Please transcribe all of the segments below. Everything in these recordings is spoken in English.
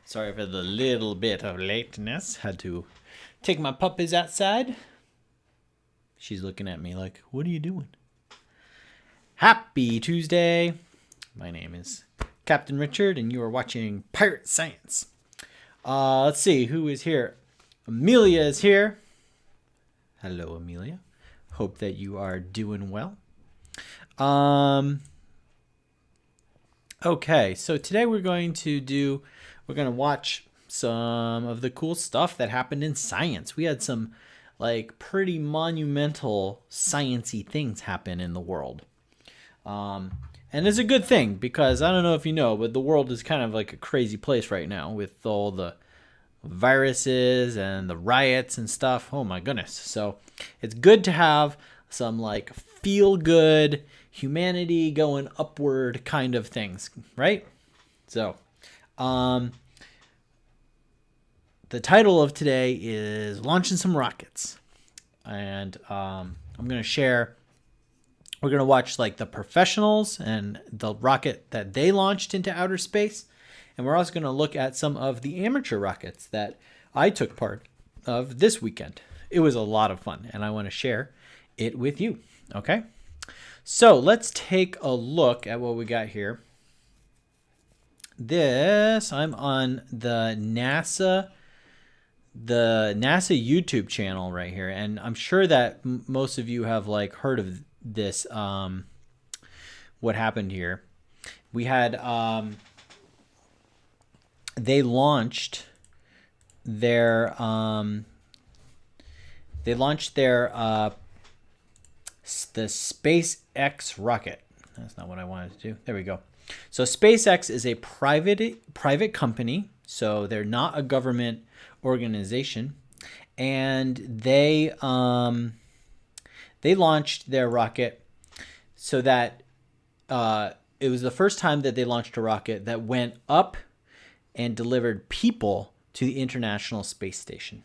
Sorry for the little bit of lateness. Had to take my puppies outside. She's looking at me like, what are you doing? Happy Tuesday. My name is Captain Richard, and you are watching Pirate Science. Let's see who is here. Amelia is here. Hello, Amelia. Hope that you are doing well. Okay, so today we're going to watch some of the cool stuff that happened in science. We had some like pretty monumental sciencey things happen in the world. And it's a good thing because I don't know if you know, but the world is kind of like a crazy place right now with all the viruses and the riots and stuff. Oh my goodness. So it's good to have some like feel good humanity going upward kind of things, right? So, the title of today is Launching Some Rockets. And I'm going to share, we're going to watch like the professionals and the rocket that they launched into outer space. And we're also going to look at some of the amateur rockets that I took part of this weekend. It was a lot of fun, and I want to share it with you. Okay? So let's take a look at what we got here. I'm on the NASA YouTube channel right here, and I'm sure that most of you have like heard of this. What happened here? We had they launched their the SpaceX rocket. That's not what I wanted to do. There we go. So SpaceX is a private company, so they're not a government organization, and they launched their rocket so that it was the first time that they launched a rocket that went up and delivered people to the International Space Station.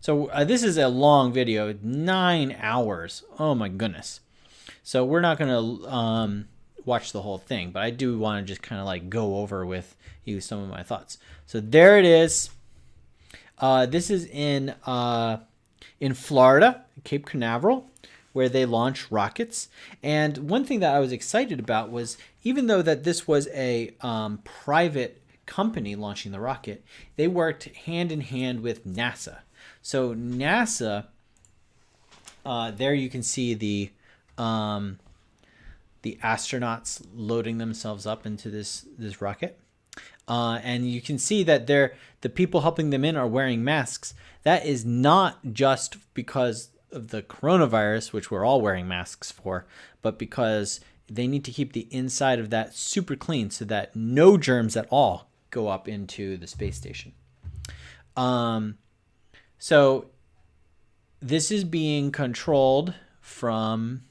So this is a long video, 9 hours. Oh my goodness. So we're not going to watch the whole thing, but I do want to just kind of like go over with you some of my thoughts. So there it is. This is in Florida, Cape Canaveral, where they launch rockets. And one thing that I was excited about was, even though that this was a private company launching the rocket, they worked hand in hand with NASA. So NASA, there you can see the astronauts loading themselves up into this rocket. And you can see that the people helping them in are wearing masks. That is not just because of the coronavirus, which we're all wearing masks for, but because they need to keep the inside of that super clean so that no germs at all go up into the space station. So this is being controlled from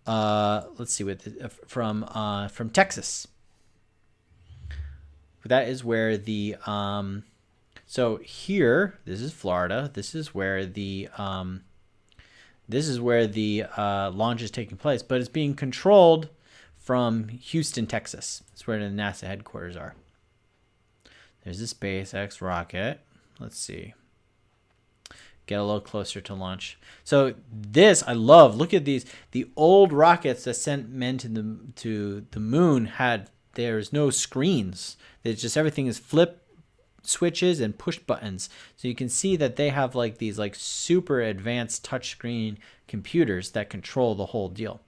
from Texas. That is where the so here, this is Florida. This is where the launch is taking place, but it's being controlled from Houston, Texas. That's where the NASA headquarters are. There's the SpaceX rocket. Let's see. Get a little closer to launch. So this I love. Look at these. The old rockets that sent men to the moon there's no screens. There's just everything is flip switches and push buttons. So you can see that they have like these like super advanced touchscreen computers that control the whole deal.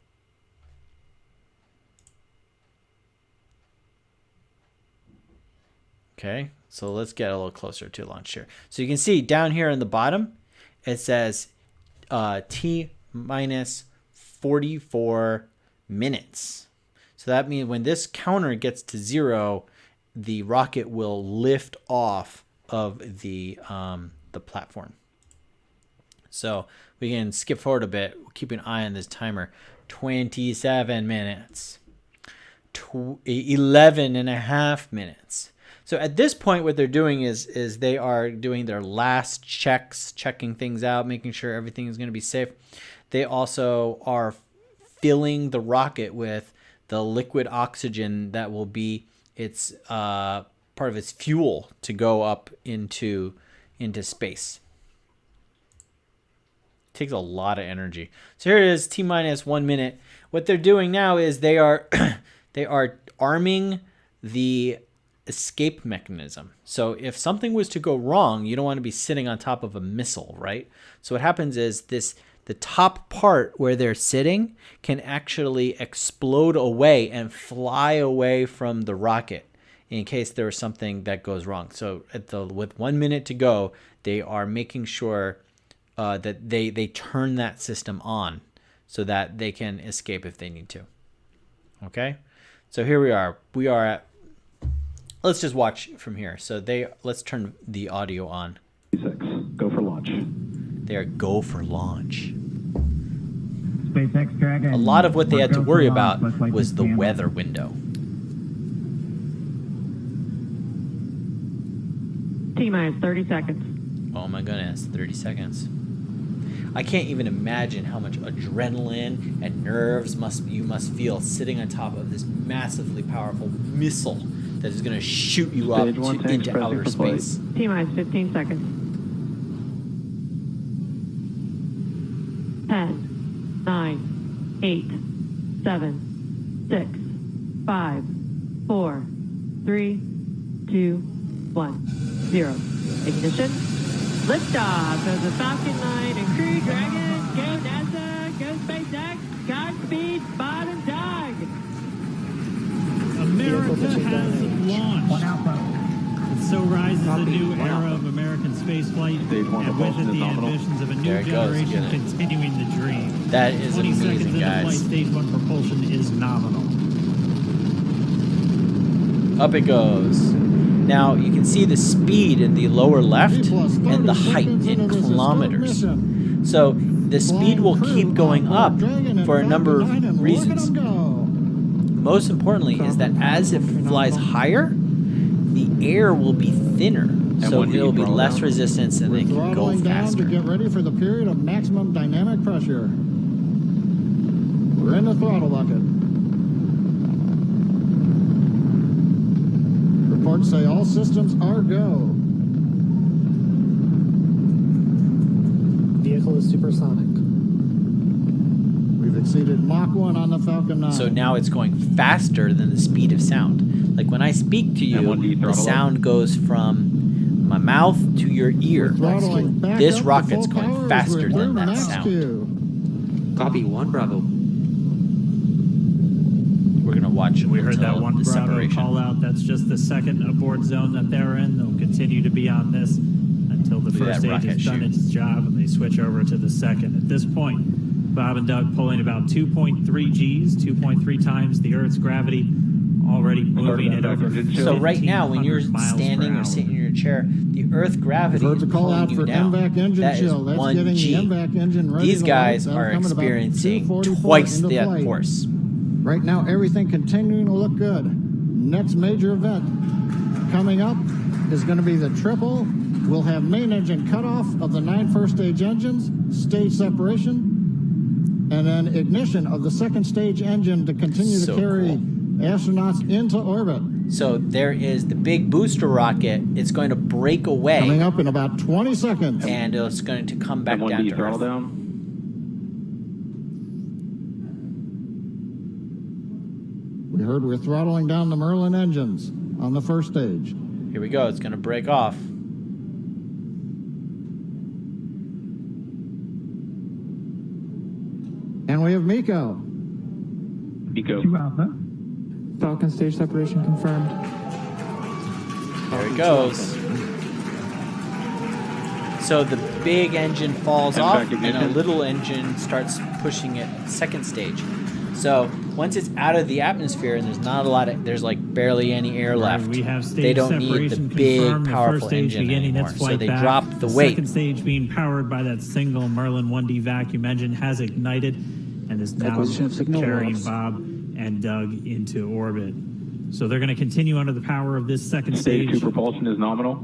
Okay, so let's get a little closer to launch here. So you can see down here in the bottom, it says T minus 44 minutes. So that means when this counter gets to 0, the rocket will lift off of the platform. So we can skip forward a bit. We'll keep an eye on this timer. 27 minutes. 11 and a half minutes. So at this point, what they're doing is they are doing their last checks, checking things out, making sure everything is going to be safe. They also are filling the rocket with the liquid oxygen that will be its part of its fuel to go up into space. It takes a lot of energy. So here it is, T-minus 1 minute. What they're doing now is they are they are arming the escape mechanism. So if something was to go wrong, you don't want to be sitting on top of a missile, right? So what happens is the top part where they're sitting can actually explode away and fly away from the rocket in case there was something that goes wrong. So with 1 minute to go, they are making sure that they turn that system on so that they can escape if they need to. Okay, so here we are. We are at. Let's just watch from here. So let's turn the audio on. 6. Go for launch. They are go for launch. SpaceX Dragon. A lot of what they had to worry about was the weather window. T-minus 30 seconds. Oh my goodness, 30 seconds. I can't even imagine how much adrenaline and nerves you must feel sitting on top of this massively powerful missile that is going to shoot you up into outer space. T-minus 15 seconds. 10, 9, 8, 7, 6, 5, 4, 3, 2, 1, 0. Ignition. Liftoff of the Falcon 9 and Crew Dragon. Go NASA, go SpaceX, Godspeed, Bob and Doug. America has launched. It so rises a new era of American spaceflight, and with it the ambitions of a new generation continuing the dream. That is 20 amazing, seconds into guys. flight, stage 1 propulsion is nominal. Up it goes. Now you can see the speed in the lower left and the height in kilometers. So the speed will keep going up for a number of reasons. Most importantly is that as it flies higher, the air will be thinner. So it'll be less resistance and it can go faster. To get ready for the period of maximum dynamic pressure. We're in the throttle bucket. Reports say all systems are go. Vehicle is supersonic. We've exceeded Mach 1 on the Falcon 9. So now it's going faster than the speed of sound. Like when I speak to you, the sound goes from my mouth to your ear. This rocket's going faster than that sound. Copy 1 Bravo. We're going to watch We heard that until one the Bravo separation. call out. That's just the second abort zone that they're in. They'll continue to be on this until the For first that stage rocket has done shoot. its job and they switch over to the second. At this point, Bob and Doug pulling about 2.3 Gs, 2.3 times the Earth's gravity, already moving at over. So right now, when you're 1,500 miles standing per or hour. sitting in your chair, the Earth gravity Heard is the call pulling out you for down. MVAC engine That is chill. That's 1 getting G. the MVAC engine ready These to guys launch. are That'll come at about experiencing 2:44 twice into that flight. force. Right now, everything continuing to look good. Next major event coming up is going to be the triple. We'll have main engine cutoff of the 9 first stage engines, stage separation, and then ignition of the second stage engine to continue So to carry cool. astronauts into orbit. So there is the big booster rocket. It's going to break away. Coming up in about 20 seconds. And it's going to come back down to throttle Earth. down. We heard we're throttling down the Merlin engines on the first stage. Here we go. It's going to break off. And we have Miko. Pico. 2 Alpha. Falcon stage separation confirmed. There it goes. So the big engine falls And off, back and a ignition. little engine starts pushing it second stage. So once it's out of the atmosphere and there's not a lot of, there's like barely any air left, We have stage they don't need the separation big, confirmed. The powerful first stage engine beginning anymore. its So flight they back. drop the weight. Second stage being powered by that single Merlin 1D vacuum engine has ignited and is now Acquisition of signal carrying loss. Bob and Doug into orbit. So they're going to continue under the power of this second Stage stage. 2 propulsion is nominal.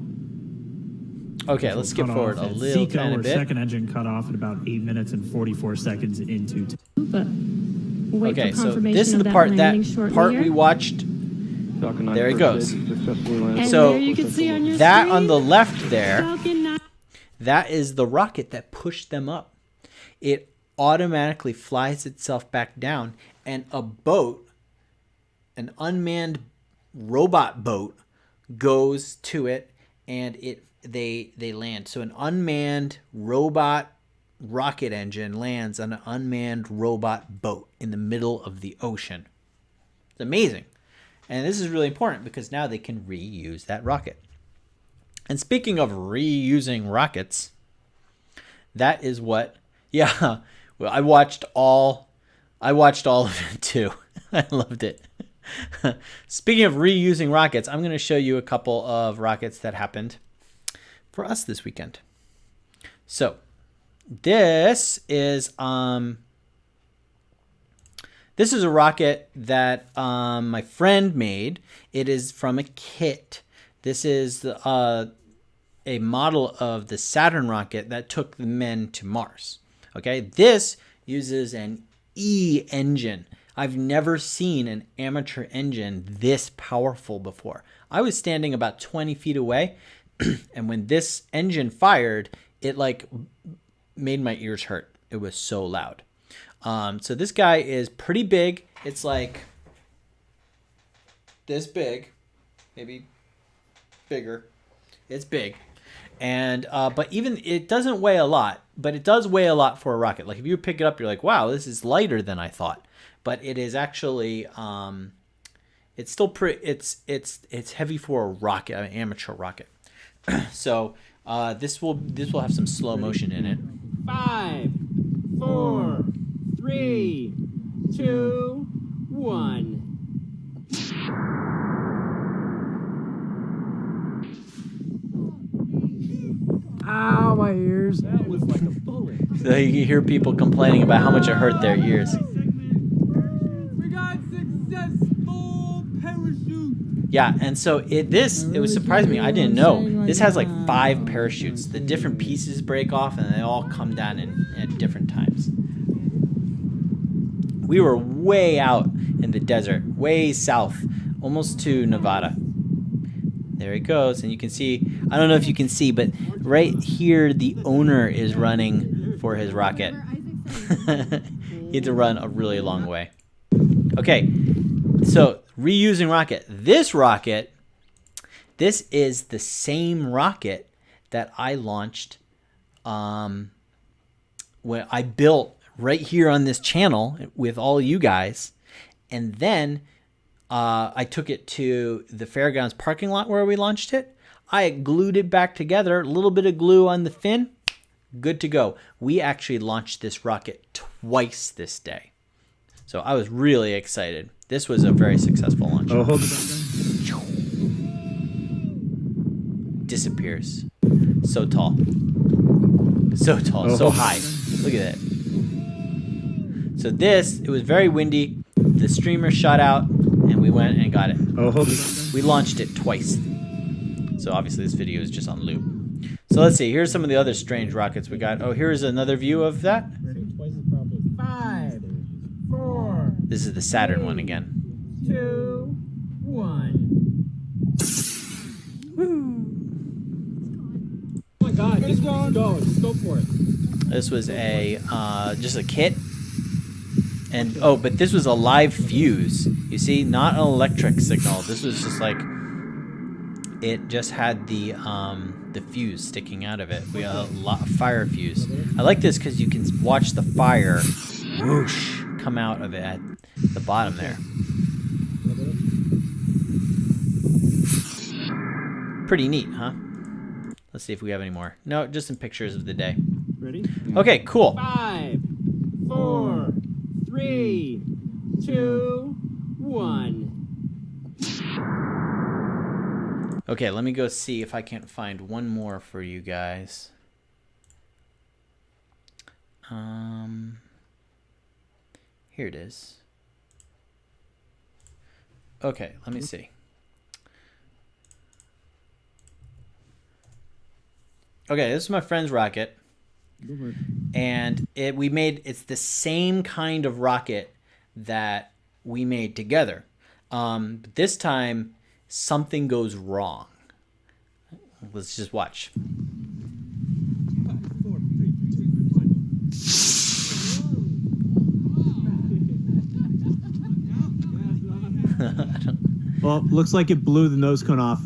Okay, let's skip Cut forward off a at little Seco, tiny or bit. second engine cut off at about 8 minutes and 44 seconds into. But we'll wait Okay, for so confirmation this is of the that part landing shortly here. we watched There it goes. And So there you can see on your that screen, on the left there, Falcon 9. that is the rocket that pushed them up. It automatically flies itself back down, and a boat, an unmanned robot boat, goes to it, and they land. So an unmanned robot rocket engine lands on an unmanned robot boat in the middle of the ocean. It's amazing. And this is really important because now they can reuse that rocket. And speaking of reusing rockets, that is what, yeah, well, I watched all of it too. I loved it. Speaking of reusing rockets, I'm going to show you a couple of rockets that happened for us this weekend. So this is a rocket that my friend made. It is from a kit. This is a model of the Saturn rocket that took the men to Mars. Okay, this uses an E engine. I've never seen an amateur engine this powerful before. I was standing about 20 feet away, and when this engine fired, it like made my ears hurt. It was so loud. So this guy is pretty big. It's like this big, maybe bigger. It's big. And but even it doesn't weigh a lot, but it does weigh a lot for a rocket. Like if you pick it up, you're like, wow, this is lighter than I thought. But it is actually it's still pretty. It's heavy for a rocket, an amateur rocket. So this will have some slow motion in it. 5, 4, 3, 2, 1. Ow, my ears. That was like a bullet. So you hear people complaining about how much it hurt their ears. We got successful parachute. Yeah, and so it was surprising me. I didn't know. This has like 5 parachutes. The different pieces break off and they all come down at different times. We were way out in the desert, way south, almost to Nevada. There it goes, and you can see, I don't know if you can see, but right here the owner is running for his rocket. He had to run a really long way. Okay, so reusing rocket. This rocket, this is the same rocket that I launched, when I built right here on this channel with all you guys, and then I took it to the fairgrounds parking lot where we launched it. I glued it back together, a little bit of glue on the fin, good to go. We actually launched this rocket twice this day. So I was really excited. This was a very successful launch. Oh, hold it back. Disappears. So tall. So tall, so high. Look at that. So it was very windy. The streamer shot out, and we went and got it. Oh, hold it back. We launched it twice. So obviously this video is just on loop. So let's see. Here's some of the other strange rockets we got. Oh, here's another view of that. 5, 4, This is the Saturn one again. 2, 1. Oh my God! Just go. Just go for it. This was a just a kit. And but this was a live fuse. You see, not an electric signal. This was just like it just had the fuse sticking out of it. We had a fire fuse. I like this because you can watch the fire whoosh come out of it at the bottom there. Pretty neat, huh? Let's see if we have any more. No, just some pictures of the day. Ready? Okay, cool. 5, 4, 3, 2, 1. Okay, let me go see if I can't find one more for you guys. Here it is. Okay, let me see. Okay, this is my friend's rocket. And it's the same kind of rocket that we made together. But this time, something goes wrong. Let's just watch. Well, looks like it blew the nose cone off.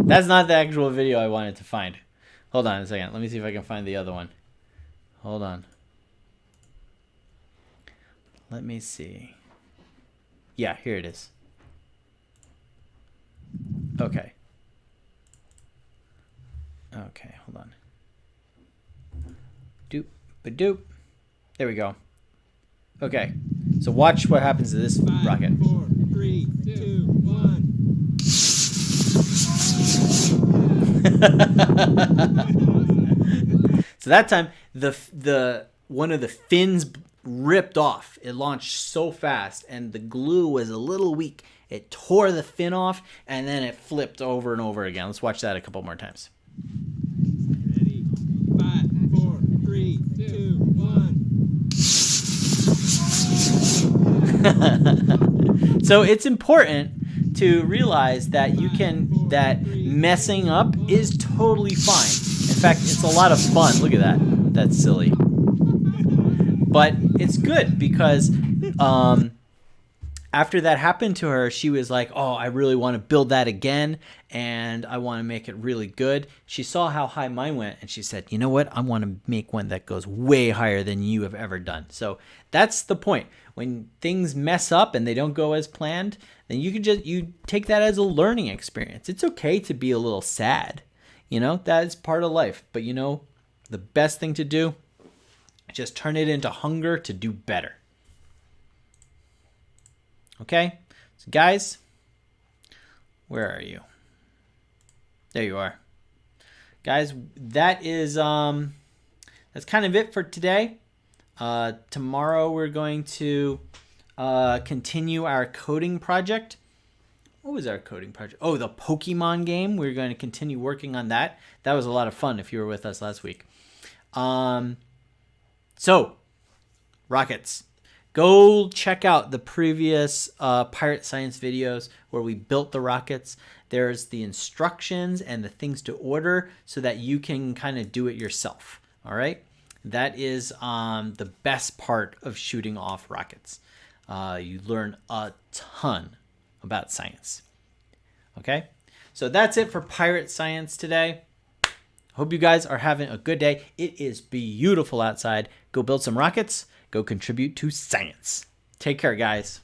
That's not the actual video I wanted to find. Hold on a second. Let me see if I can find the other one. Hold on. Let me see. Yeah, here it is. Okay. Okay, hold on. Doop, ba-doop. There we go. Okay, so watch what happens to this rocket. 4, 3, 2, 1. So that time, the one of the fins ripped off. It launched so fast, and the glue was a little weak. It tore the fin off, and then it flipped over and over again. Let's watch that a couple more times. Ready? 5, 4, 3, 2, 1. So it's important to realize that that messing up is totally fine. In fact, it's a lot of fun. Look at that. That's silly. But it's good because after that happened to her, she was like, oh, I really want to build that again, and I want to make it really good. She saw how high mine went, and she said, you know what? I want to make one that goes way higher than you have ever done. So that's the point. When things mess up and they don't go as planned, then you take that as a learning experience. It's okay to be a little sad. You know, that is part of life. But you know, the best thing to do, just turn it into hunger to do better. Okay? So guys, where are you? There you are. Guys, that is that's kind of it for today. Tomorrow we're going to continue our coding project. What was our coding project? Oh, the Pokemon game. We're going to continue working on that. That was a lot of fun if you were with us last week. So, rockets. Go check out the previous Pirate Science videos where we built the rockets. There's the instructions and the things to order so that you can kind of do it yourself. All right? That is the best part of shooting off rockets. You learn a ton about science. Okay? So that's it for Pirate Science today. Hope you guys are having a good day. It is beautiful outside. Go build some rockets. Go contribute to science. Take care, guys.